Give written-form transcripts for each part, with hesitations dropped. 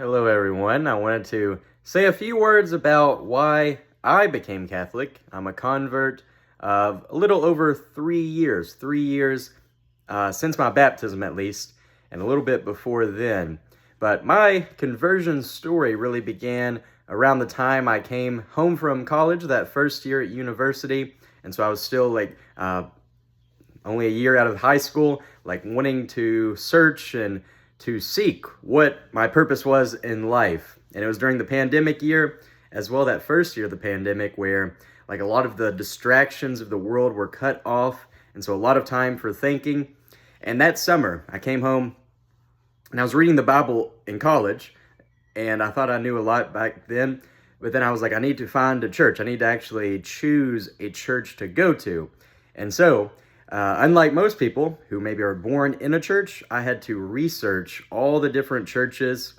Hello, everyone. I wanted to say a few words about why I became Catholic. I'm a convert of a little over 3 years, 3 years since my baptism at least, and a little bit before then. But my conversion story really began around the time I came home from college, that first year at university. And so I was still only a year out of high school, wanting to search and to seek what my purpose was in life. And it was during the pandemic year, as well, that first year of the pandemic, where a lot of the distractions of the world were cut off, and so a lot of time for thinking. And that summer, I came home and I was reading the Bible in college, and I thought I knew a lot back then, but then I was like, I need to find a church. I need to actually choose a church to go to. And so unlike most people who maybe are born in a church, I had to research all the different churches,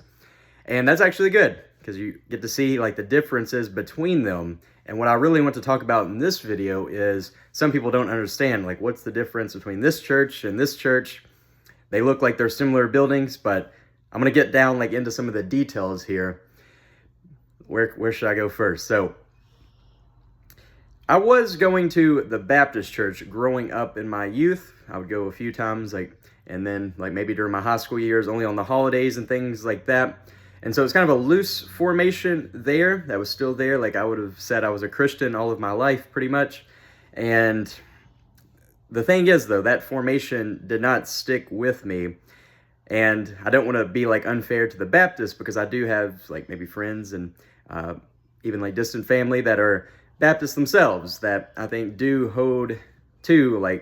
and that's actually good because you get to see the differences between them. And what I really want to talk about in this video is some people don't understand what's the difference between this church and this church. They look like they're similar buildings, but I'm going to get down into some of the details here. Where should I go first? So I was going to the Baptist church growing up in my youth. I would go a few times, and then maybe during my high school years, only on the holidays and things like that. And so it's kind of a loose formation there that was still there. I would have said I was a Christian all of my life, pretty much. And the thing is, though, that formation did not stick with me. And I don't want to be unfair to the Baptists, because I do have maybe friends and even distant family that are Baptists themselves that I think do hold to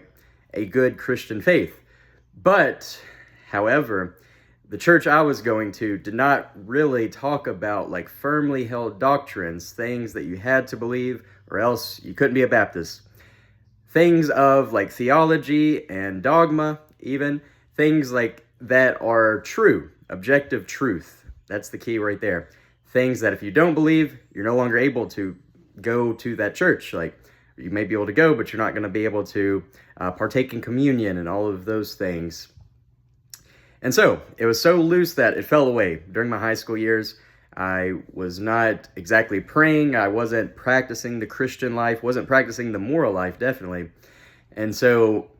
a good Christian faith. But, however, the church I was going to did not really talk about firmly held doctrines, things that you had to believe or else you couldn't be a Baptist. Things of theology and dogma, even things that are true, objective truth. That's the key right there. Things that if you don't believe, you're no longer able to go to that church. You may be able to go, but you're not going to be able to partake in communion and all of those things. And so it was so loose that it fell away. During my high school years, I was not exactly praying. I wasn't practicing the Christian life, wasn't practicing the moral life, definitely. And so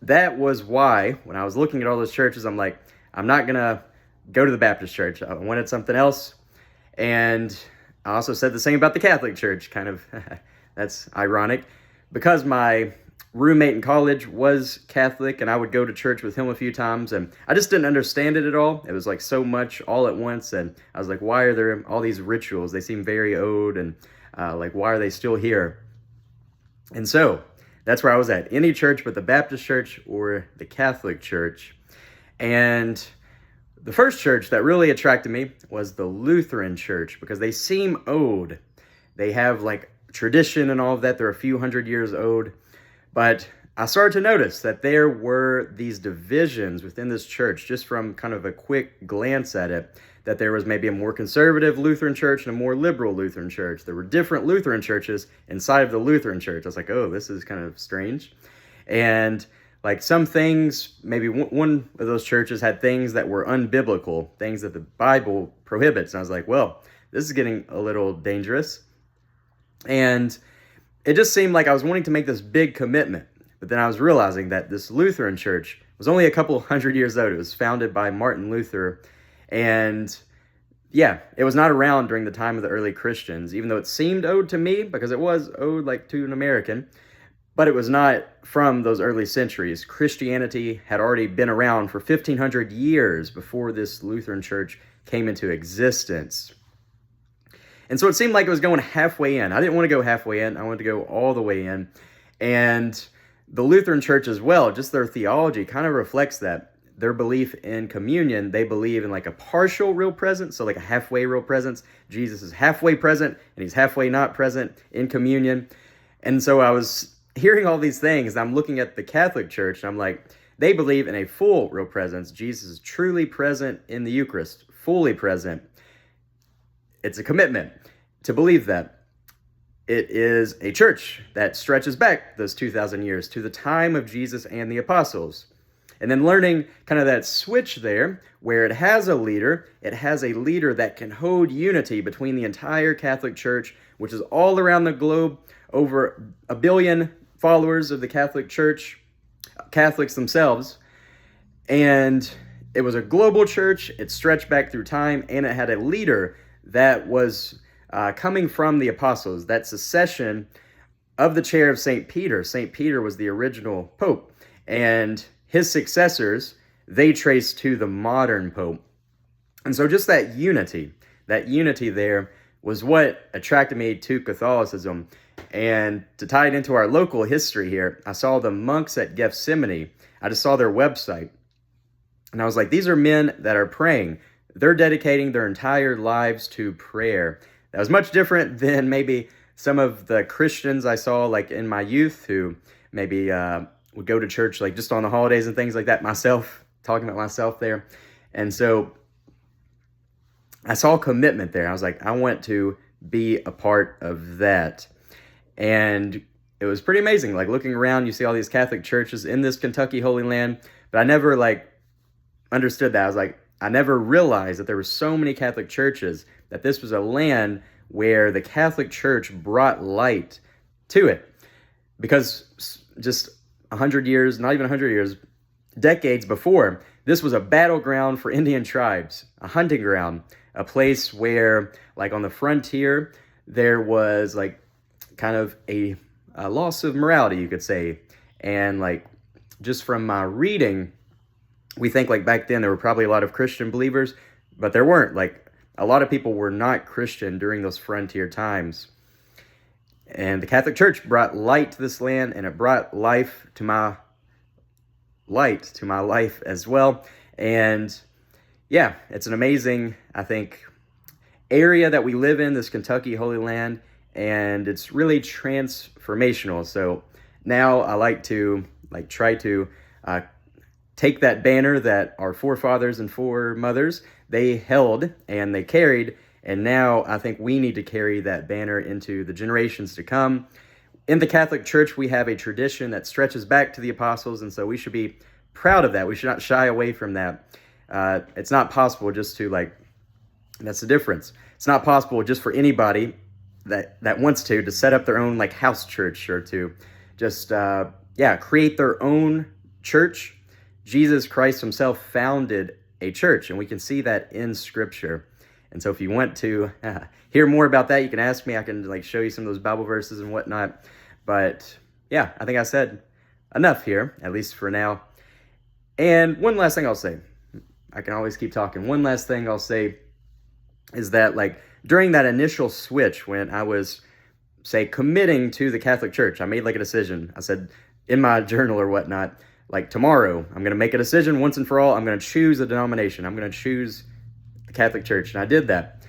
that was why when I was looking at all those churches, I'm like, I'm not going to go to the Baptist church. I wanted something else. And I also said the same about the Catholic Church, kind of. That's ironic, because my roommate in college was Catholic, and I would go to church with him a few times, and I just didn't understand it at all. It was so much all at once, and I was like, why are there all these rituals? They seem very old, and why are they still here? And so that's where I was at, any church but the Baptist church or the Catholic Church. And the first church that really attracted me was the Lutheran Church, because they seem old. They have tradition and all of that. They're a few hundred years old. But I started to notice that there were these divisions within this church, just from kind of a quick glance at it, that there was maybe a more conservative Lutheran church and a more liberal Lutheran church. There were different Lutheran churches inside of the Lutheran church. I was like, oh, this is kind of strange. And some things, maybe one of those churches had things that were unbiblical, things that the Bible prohibits. And I was like, well, this is getting a little dangerous. And it just seemed like I was wanting to make this big commitment. But then I was realizing that this Lutheran church was only a couple hundred years old. It was founded by Martin Luther. And yeah, it was not around during the time of the early Christians, even though it seemed old to me, because it was old to an American. But it was not from those early centuries. Christianity had already been around for 1,500 years before this Lutheran church came into existence. And so it seemed like it was going halfway in. I didn't want to go halfway in. I wanted to go all the way in. And the Lutheran church as well, just their theology kind of reflects that. Their belief in communion, they believe in a partial real presence, so a halfway real presence. Jesus is halfway present, and he's halfway not present in communion. And so I was hearing all these things, and I'm looking at the Catholic Church, and I'm like, they believe in a full real presence. Jesus is truly present in the Eucharist, fully present. It's a commitment to believe that. It is a church that stretches back those 2,000 years to the time of Jesus and the apostles. And then learning kind of that switch there, where it has a leader that can hold unity between the entire Catholic Church, which is all around the globe, over 1 billion followers of the Catholic Church, Catholics themselves. And it was a global church, it stretched back through time, and it had a leader that was coming from the apostles, that succession of the chair of St. Peter. St. Peter was the original pope, and his successors, they trace to the modern pope. And so just that unity there was what attracted me to Catholicism. And to tie it into our local history here, I saw the monks at Gethsemane. I just saw their website. And I was like, these are men that are praying. They're dedicating their entire lives to prayer. That was much different than maybe some of the Christians I saw like in my youth who maybe would go to church like just on the holidays and things like that. Myself, talking about myself there. And so I saw commitment there. I was like, I want to be a part of that. And it was pretty amazing. Like looking around, you see all these Catholic churches in this Kentucky Holy Land, but I never like understood that. I was like, I never realized that there were so many Catholic churches, that this was a land where the Catholic Church brought light to it. Because just 100 years, not even 100 years, decades before, this was a battleground for Indian tribes, a hunting ground, a place where, like on the frontier, there was like kind of a loss of morality, you could say. And like, just from my reading, we think like back then there were probably a lot of Christian believers, but there weren't. Like a lot of people were not Christian during those frontier times. And the Catholic Church brought light to this land, and it brought life to my life as well. And yeah, it's an amazing, I think, area that we live in, this Kentucky Holy Land, and it's really transformational. So now I like to try to take that banner that our forefathers and foremothers, they held and they carried, and now I think we need to carry that banner into the generations to come. In the Catholic Church, we have a tradition that stretches back to the apostles, and so we should be proud of that. We should not shy away from that. It's not possible just to that's the difference. It's not possible just for anybody that wants to set up their own house church, or to just create their own church. Jesus Christ himself founded a church, and we can see that in Scripture. And so if you want to hear more about that, you can ask me. I can show you some of those Bible verses and whatnot. But yeah, I think I said enough here, at least for now. And one last thing I'll say. I can always keep talking. One last thing I'll say is that during that initial switch, when I was, say, committing to the Catholic Church, I made a decision. I said in my journal or whatnot, tomorrow, I'm going to make a decision once and for all. I'm going to choose a denomination. I'm going to choose the Catholic Church. And I did that.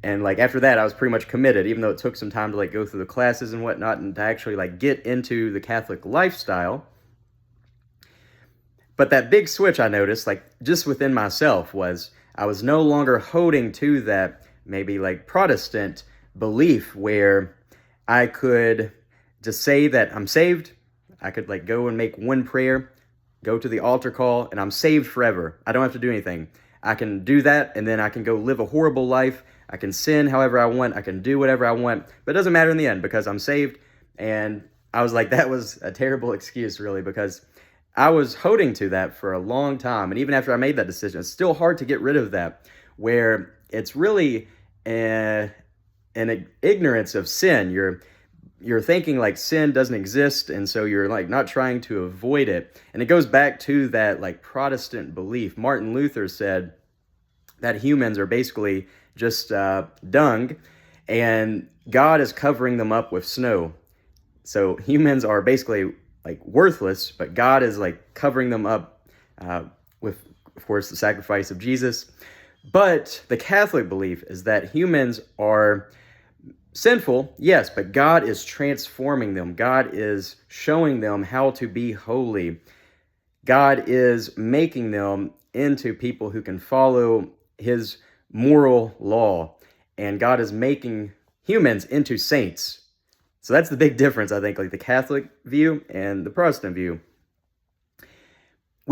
And after that, I was pretty much committed, even though it took some time to go through the classes and whatnot, and to actually get into the Catholic lifestyle. But that big switch I noticed, just within myself, was I was no longer holding to that maybe Protestant belief where I could just say that I'm saved. I could go and make one prayer, go to the altar call, and I'm saved forever. I don't have to do anything. I can do that, and then I can go live a horrible life. I can sin however I want. I can do whatever I want. But it doesn't matter in the end, because I'm saved. And I was that was a terrible excuse, really, because I was holding to that for a long time. And even after I made that decision, it's still hard to get rid of that, where it's really an ignorance of sin. You're thinking sin doesn't exist, and so you're not trying to avoid it. And it goes back to that Protestant belief. Martin Luther said that humans are basically just dung, and God is covering them up with snow. So humans are basically worthless, but God is covering them up with, of course, the sacrifice of Jesus. But the Catholic belief is that humans are sinful, yes, but God is transforming them. God is showing them how to be holy. God is making them into people who can follow his moral law. And God is making humans into saints. So that's the big difference, I think, the Catholic view and the Protestant view.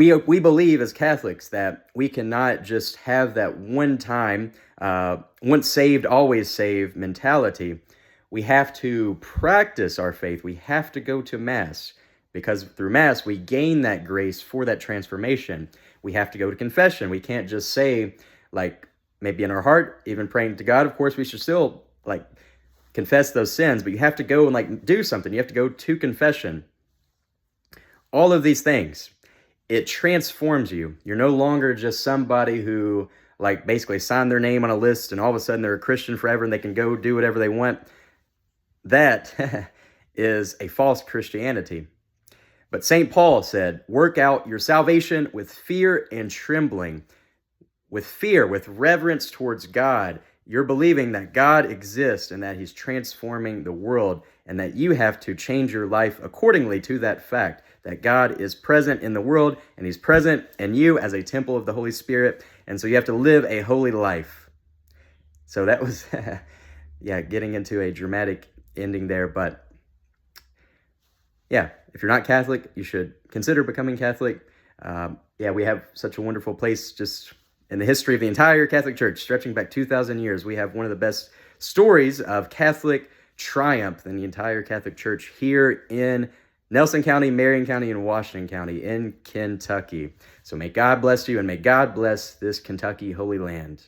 we believe as Catholics that we cannot just have that one time, once saved, always saved mentality. We have to practice our faith. We have to go to Mass, because through Mass we gain that grace for that transformation. We have to go to confession. We can't just say, like, maybe in our heart, even praying to God, of course, we should still, like, confess those sins, but you have to go and, like, do something. You have to go to confession. All of these things, it transforms you. You're no longer just somebody who, like, basically signed their name on a list and all of a sudden they're a Christian forever and they can go do whatever they want. That is a false Christianity. But St. Paul said, work out your salvation with fear and trembling. With fear, with reverence towards God. You're believing that God exists and that he's transforming the world, and that you have to change your life accordingly to that fact, that God is present in the world and he's present in you as a temple of the Holy Spirit. And so you have to live a holy life. So that was, yeah, getting into a dramatic ending there. But yeah, if you're not Catholic, you should consider becoming Catholic. Yeah, we have such a wonderful place just in the history of the entire Catholic Church, stretching back 2,000 years. We have one of the best stories of Catholic triumph in the entire Catholic Church here in Nelson County, Marion County, and Washington County in Kentucky. So may God bless you, and may God bless this Kentucky Holy Land.